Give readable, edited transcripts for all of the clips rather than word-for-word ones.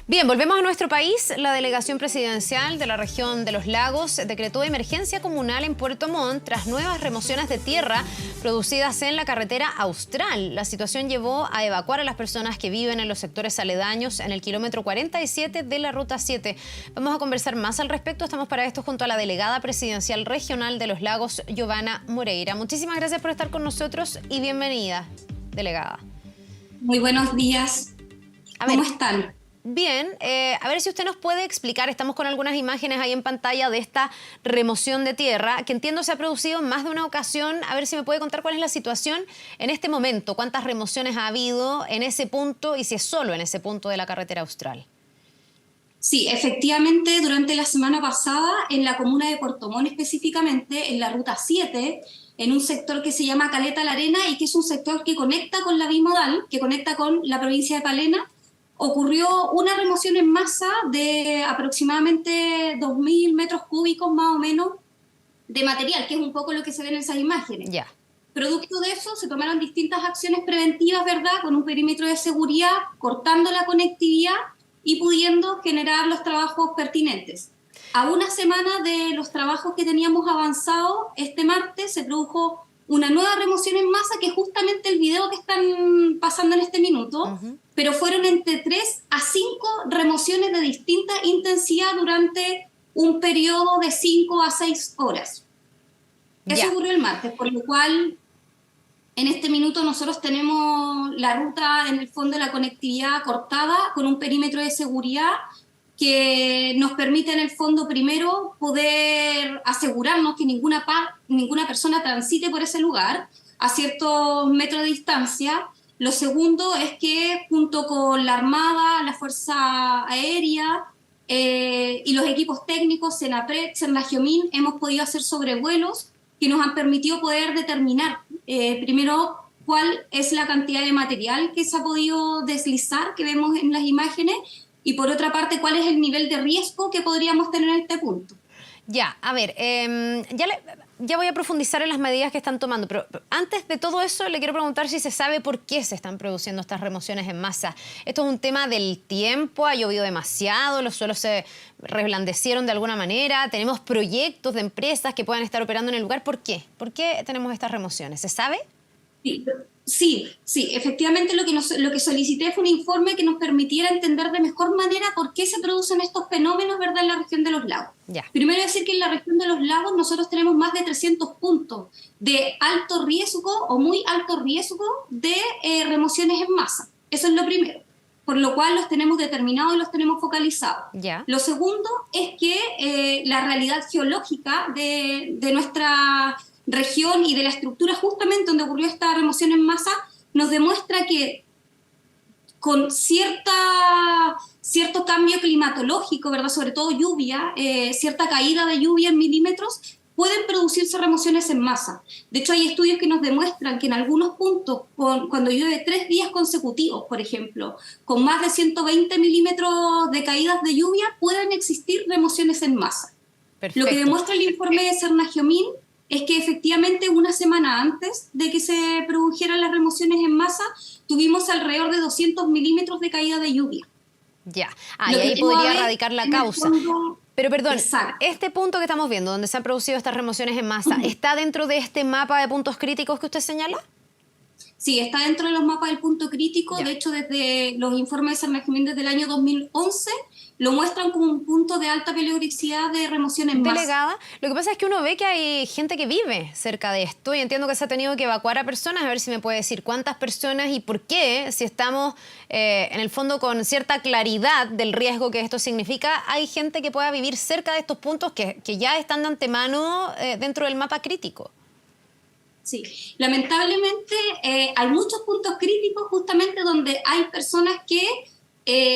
Bien, volvemos a nuestro país. La delegación presidencial de la región de los lagos decretó emergencia comunal en Puerto Montt tras nuevas remociones de tierra producidas en la carretera Austral. La situación llevó a evacuar a las personas que viven en los sectores aledaños en el kilómetro 47 de la Ruta 7. Vamos a conversar más al respecto. Estamos para esto junto a la delegada presidencial regional de los lagos, Giovanna Moreira. Muchísimas gracias por estar con nosotros y bienvenida, delegada. Muy buenos días. ¿Cómo están? Bien, a ver si usted nos puede explicar, estamos con algunas imágenes ahí en pantalla de esta remoción de tierra, que entiendo se ha producido en más de una ocasión. A ver si me puede contar cuál es la situación en este momento, cuántas remociones ha habido en ese punto y si es solo en ese punto de la carretera Austral. Sí, efectivamente, durante la semana pasada, en la comuna de Puerto Montt específicamente, en la Ruta 7, en un sector que se llama Caleta La Arena y que es un sector que conecta con la bimodal, que conecta con la provincia de Palena, ocurrió una remoción en masa de aproximadamente 2.000 metros cúbicos más o menos de material, que es un poco lo que se ve en esas imágenes. Ya. Producto de eso se tomaron distintas acciones preventivas, ¿verdad?, con un perímetro de seguridad, cortando la conectividad y pudiendo generar los trabajos pertinentes. A una semana de los trabajos que teníamos avanzados, este martes se produjo una nueva remoción en masa, que es justamente el video que están pasando en este minuto, pero fueron entre 3 a 5 remociones de distinta intensidad durante un periodo de 5 a 6 horas. Eso ocurrió el martes, por lo cual en este minuto nosotros tenemos la ruta, en el fondo, la conectividad cortada con un perímetro de seguridad que nos permite en el fondo primero poder asegurarnos que ninguna persona transite por ese lugar a ciertos metros de distancia. Lo segundo es que junto con la Armada, la Fuerza Aérea y los equipos técnicos, Senapred, Senagiomin, hemos podido hacer sobrevuelos que nos han permitido poder determinar primero cuál es la cantidad de material que se ha podido deslizar, que vemos en las imágenes, y por otra parte, cuál es el nivel de riesgo que podríamos tener en este punto. Ya, a ver, ya voy a profundizar en las medidas que están tomando, pero antes de todo eso le quiero preguntar si se sabe por qué se están produciendo estas remociones en masa. ¿Esto es un tema del tiempo? ¿Ha llovido demasiado? ¿Los suelos se reblandecieron de alguna manera? ¿Tenemos proyectos de empresas que puedan estar operando en el lugar? ¿Por qué? ¿Por qué tenemos estas remociones? ¿Se sabe? Sí, efectivamente lo que solicité fue un informe que nos permitiera entender de mejor manera por qué se producen estos fenómenos, ¿verdad?, en la región de los lagos. Primero decir que en la región de los lagos nosotros tenemos más de 300 puntos de alto riesgo o muy alto riesgo de remociones en masa. Eso es lo primero, por lo cual los tenemos determinados y los tenemos focalizados. Lo segundo es que la realidad geológica de nuestra región y de la estructura justamente donde ocurrió esta remoción en masa nos demuestra que con cierto cambio climatológico, ¿verdad?, sobre todo lluvia, cierta caída de lluvia en milímetros, pueden producirse remociones en masa. De hecho, hay estudios que nos demuestran que en algunos puntos, cuando llueve 3 días consecutivos, por ejemplo, con más de 120 milímetros de caídas de lluvia, pueden existir remociones en masa. Perfecto. Lo que demuestra el informe de Senagiomin es que efectivamente una semana antes de que se produjeran las remociones en masa, tuvimos alrededor de 200 milímetros de caída de lluvia. Ya, y ahí podría radicar la causa. Pero perdón, este punto que estamos viendo, donde se han producido estas remociones en masa, ¿está dentro de este mapa de puntos críticos que usted señala? Sí, está dentro de los mapas del punto crítico. De hecho, desde los informes de Senagiomin desde el año 2011, lo muestran como un punto de alta peligrosidad de remoción en masa. Delegada, lo que pasa es que uno ve que hay gente que vive cerca de esto y entiendo que se ha tenido que evacuar a personas. A ver si me puede decir cuántas personas y por qué, si estamos en el fondo con cierta claridad del riesgo que esto significa, hay gente que pueda vivir cerca de estos puntos que ya están de antemano dentro del mapa crítico. Sí, lamentablemente hay muchos puntos críticos justamente donde hay personas que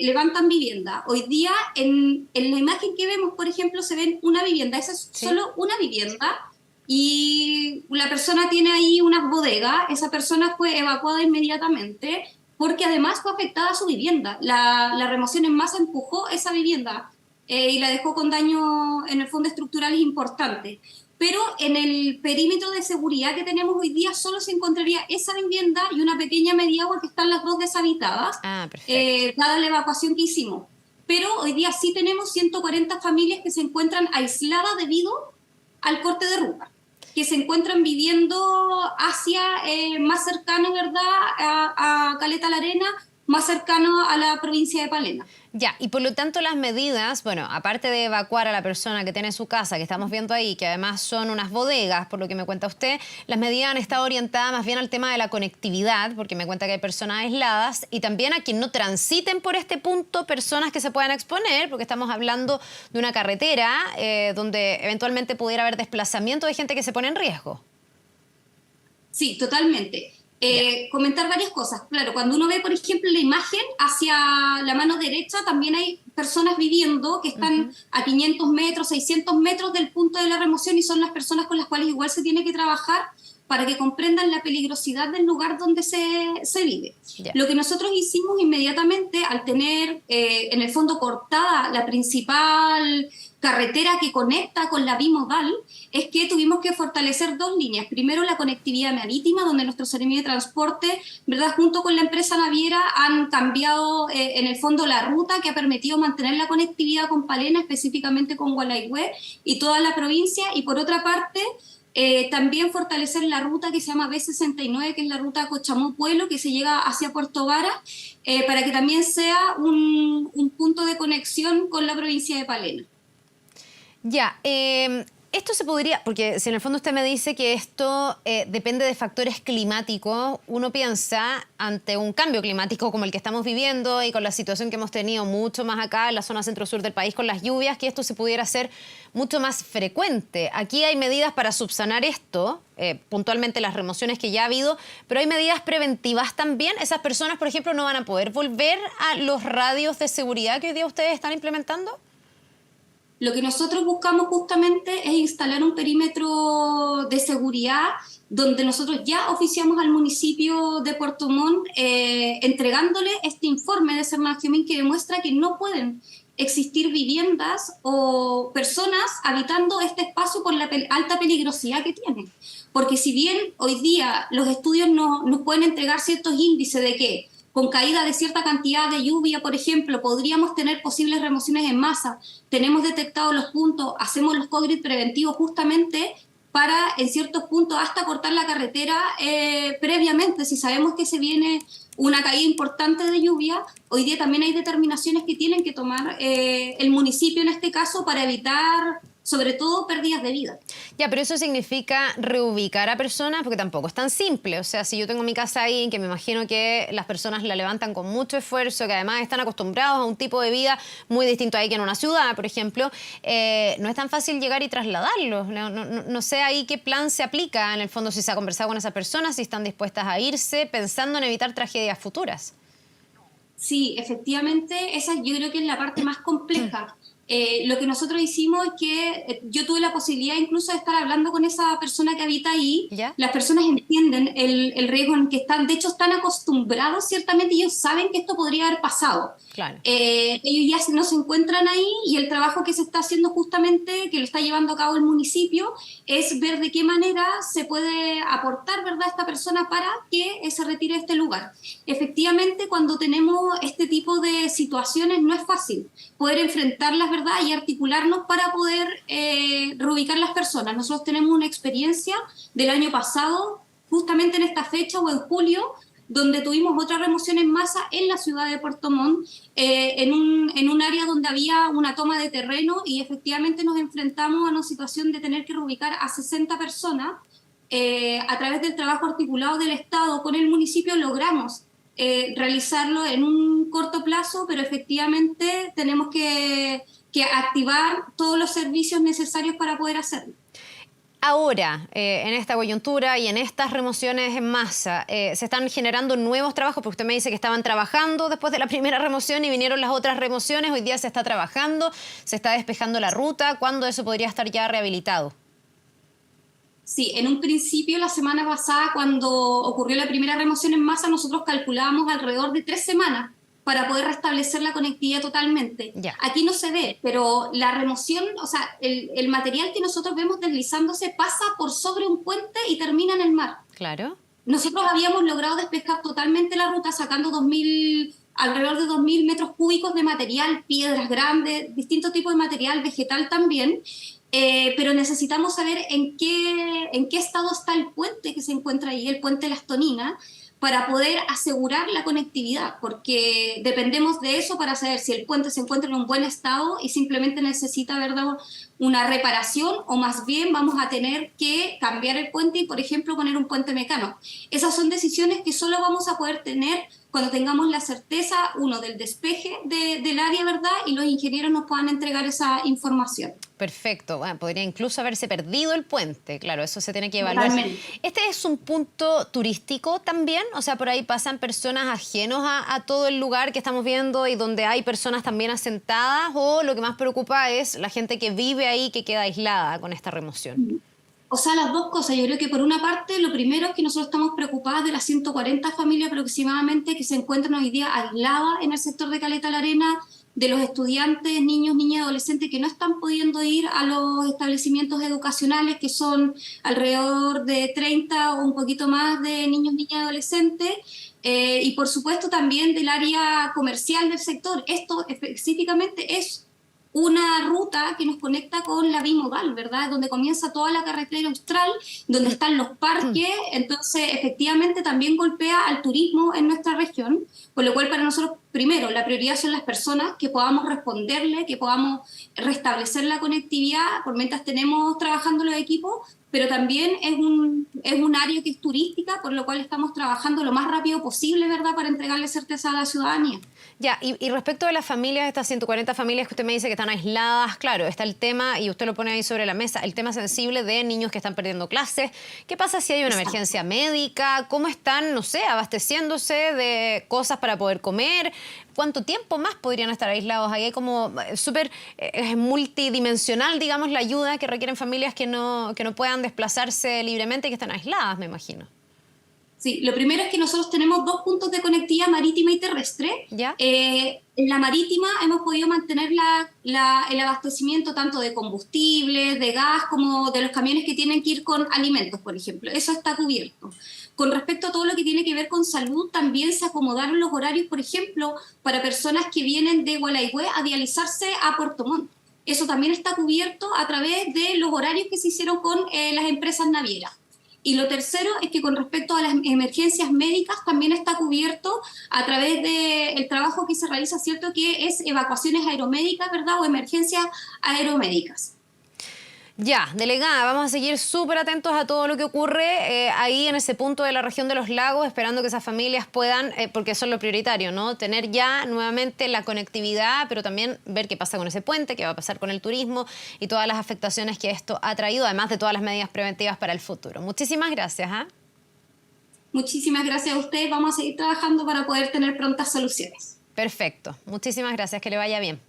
levantan vivienda. Hoy día en la imagen que vemos, por ejemplo, se ven una vivienda. Esa es solo una vivienda y la persona tiene ahí unas bodegas. Esa persona fue evacuada inmediatamente porque además fue afectada su vivienda. La remoción en masa empujó esa vivienda y la dejó con daño en el fondo estructurales importantes. Pero en el perímetro de seguridad que tenemos hoy día solo se encontraría esa vivienda y una pequeña mediagua que están las dos deshabitadas, dada la evacuación que hicimos. pero hoy día sí tenemos 140 familias que se encuentran aisladas debido al corte de ruta, que se encuentran viviendo hacia más cercano, ¿verdad?, a Caleta la Arena, más cercano a la provincia de Palena. Ya, y por lo tanto las medidas, bueno, aparte de evacuar a la persona que tiene su casa, que estamos viendo ahí, que además son unas bodegas, por lo que me cuenta usted, las medidas han estado orientadas más bien al tema de la conectividad, porque me cuenta que hay personas aisladas, y también a quien no transiten por este punto personas que se puedan exponer, porque estamos hablando de una carretera donde eventualmente pudiera haber desplazamiento de gente que se pone en riesgo. Sí, totalmente. Comentar varias cosas. Claro, cuando uno ve, por ejemplo, la imagen hacia la mano derecha, también hay personas viviendo que están a 500 metros, 600 metros del punto de la remoción y son las personas con las cuales igual se tiene que trabajar para que comprendan la peligrosidad del lugar donde se vive. Yeah. Lo que nosotros hicimos inmediatamente al tener en el fondo cortada la principal carretera que conecta con la bimodal, es que tuvimos que fortalecer dos líneas. Primero, la conectividad marítima, donde nuestro servicio de transporte, ¿verdad?, junto con la empresa naviera, han cambiado en el fondo la ruta que ha permitido mantener la conectividad con Palena, específicamente con Gualeguay y toda la provincia. Y por otra parte, también fortalecer la ruta que se llama B69, que es la ruta Cochamó-Pueblo, que se llega hacia Puerto Vara, para que también sea un punto de conexión con la provincia de Palena. Ya, esto se podría, porque si en el fondo usted me dice que esto depende de factores climáticos, uno piensa ante un cambio climático como el que estamos viviendo y con la situación que hemos tenido mucho más acá en la zona centro-sur del país con las lluvias, que esto se pudiera hacer mucho más frecuente. Aquí hay medidas para subsanar esto, puntualmente las remociones que ya ha habido, pero hay medidas preventivas también. Esas personas, por ejemplo, no van a poder volver a los radios de seguridad que hoy día ustedes están implementando. Lo que nosotros buscamos justamente es instalar un perímetro de seguridad donde nosotros ya oficiamos al municipio de Puerto Montt entregándole este informe de Cernagiomín que demuestra que no pueden existir viviendas o personas habitando este espacio por la alta peligrosidad que tiene. Porque si bien hoy día los estudios nos pueden entregar ciertos índices de que con caída de cierta cantidad de lluvia, por ejemplo, podríamos tener posibles remociones en masa, tenemos detectados los puntos, hacemos los codrit preventivos justamente para, en ciertos puntos, hasta cortar la carretera previamente. Si sabemos que se viene una caída importante de lluvia, hoy día también hay determinaciones que tienen que tomar el municipio en este caso para evitar, sobre todo, pérdidas de vida. Ya, pero eso significa reubicar a personas, porque tampoco es tan simple. O sea, si yo tengo mi casa ahí, que me imagino que las personas la levantan con mucho esfuerzo, que además están acostumbrados a un tipo de vida muy distinto ahí que en una ciudad, por ejemplo, no es tan fácil llegar y trasladarlos. No sé ahí qué plan se aplica, en el fondo, si se ha conversado con esas personas, si están dispuestas a irse, pensando en evitar tragedias futuras. Sí, efectivamente, esa yo creo que es la parte más compleja. Lo que nosotros hicimos es que yo tuve la posibilidad incluso de estar hablando con esa persona que habita ahí. ¿Ya? Las personas entienden el riesgo en que están, de hecho están acostumbrados, ciertamente ellos saben que esto podría haber pasado. Claro. Ellos ya no se encuentran ahí y el trabajo que se está haciendo justamente, que lo está llevando a cabo el municipio, es ver de qué manera se puede aportar, ¿verdad?, a esta persona para que se retire de este lugar. Efectivamente, cuando tenemos este tipo de situaciones no es fácil poder enfrentarlas, ¿verdad?, y articularnos para poder reubicar las personas. Nosotros tenemos una experiencia del año pasado, justamente en esta fecha o en julio, donde tuvimos otra remoción en masa en la ciudad de Puerto Montt, en un área donde había una toma de terreno y efectivamente nos enfrentamos a una situación de tener que reubicar a 60 personas. A través del trabajo articulado del Estado con el municipio logramos realizarlo en un corto plazo, pero efectivamente tenemos que activar todos los servicios necesarios para poder hacerlo. Ahora, en esta coyuntura y en estas remociones en masa, ¿se están generando nuevos trabajos? Porque usted me dice que estaban trabajando después de la primera remoción y vinieron las otras remociones. Hoy día se está trabajando, se está despejando la ruta. ¿Cuándo eso podría estar ya rehabilitado? Sí, en un principio, la semana pasada, cuando ocurrió la primera remoción en masa, nosotros calculábamos alrededor de 3 semanas para poder restablecer la conectividad totalmente. Ya. Aquí no se ve, pero la remoción, o sea, el material que nosotros vemos deslizándose pasa por sobre un puente y termina en el mar. Claro. Nosotros habíamos logrado despejar totalmente la ruta sacando 2.000 alrededor de 2.000 metros cúbicos de material, piedras grandes, distintos tipos de material vegetal también, pero necesitamos saber en qué estado está el puente que se encuentra ahí, el puente Las Toninas, para poder asegurar la conectividad, porque dependemos de eso para saber si el puente se encuentra en un buen estado y simplemente necesita, ¿verdad?, una reparación, o más bien vamos a tener que cambiar el puente y, por ejemplo, poner un puente mecano. Esas son decisiones que solo vamos a poder tener cuando tengamos la certeza, uno, del despeje del área, ¿verdad?, y los ingenieros nos puedan entregar esa información. Perfecto. Bueno, podría incluso haberse perdido el puente. Claro, eso se tiene que evaluar. Totalmente. ¿Este es un punto turístico también? O sea, por ahí pasan personas ajenos a todo el lugar que estamos viendo y donde hay personas también asentadas, o lo que más preocupa es la gente que vive ahí, que queda aislada con esta remoción. O sea, las dos cosas. Yo creo que por una parte, lo primero es que nosotros estamos preocupadas de las 140 familias aproximadamente que se encuentran hoy día aisladas en el sector de Caleta La Arena, de los estudiantes, niños, niñas y adolescentes que no están pudiendo ir a los establecimientos educacionales, que son alrededor de 30 o un poquito más de niños, niñas y adolescentes, y por supuesto también del área comercial del sector. Esto específicamente es una ruta que nos conecta con la bimodal, ¿verdad? Donde comienza toda la carretera austral, donde están los parques, entonces efectivamente también golpea al turismo en nuestra región, por lo cual para nosotros, primero, la prioridad son las personas, que podamos responderle, que podamos restablecer la conectividad por mientras tenemos trabajando los equipos, pero también es un área que es turística, por lo cual estamos trabajando lo más rápido posible, ¿verdad?, para entregarle certeza a la ciudadanía. Ya, y respecto de las familias, estas 140 familias que usted me dice que están aisladas, claro, está el tema, y usted lo pone ahí sobre la mesa, el tema sensible de niños que están perdiendo clases. ¿Qué pasa si hay una emergencia médica? ¿Cómo están, no sé, abasteciéndose de cosas para poder comer? ¿Cuánto tiempo más podrían estar aislados? Ahí hay como súper multidimensional, digamos, la ayuda que requieren familias que no puedan desplazarse libremente y que están aisladas, me imagino. Sí, lo primero es que nosotros tenemos 2 puntos de conectividad marítima y terrestre. ¿Ya? En la marítima hemos podido mantener el abastecimiento tanto de combustible, de gas, como de los camiones que tienen que ir con alimentos, por ejemplo. Eso está cubierto. Con respecto a todo lo que tiene que ver con salud, también se acomodaron los horarios, por ejemplo, para personas que vienen de Gualeguay a dializarse a Puerto Montt. Eso también está cubierto a través de los horarios que se hicieron con las empresas navieras. Y lo tercero es que con respecto a las emergencias médicas también está cubierto a través del trabajo que se realiza, ¿cierto?, que es evacuaciones aeromédicas, ¿verdad?, o emergencias aeromédicas. Ya, delegada, vamos a seguir súper atentos a todo lo que ocurre ahí en ese punto de la región de los lagos, esperando que esas familias puedan, porque eso es lo prioritario, ¿no?, tener ya nuevamente la conectividad, pero también ver qué pasa con ese puente, qué va a pasar con el turismo y todas las afectaciones que esto ha traído, además de todas las medidas preventivas para el futuro. Muchísimas gracias. Muchísimas gracias a ustedes. Vamos a seguir trabajando para poder tener prontas soluciones. Perfecto. Muchísimas gracias. Que le vaya bien.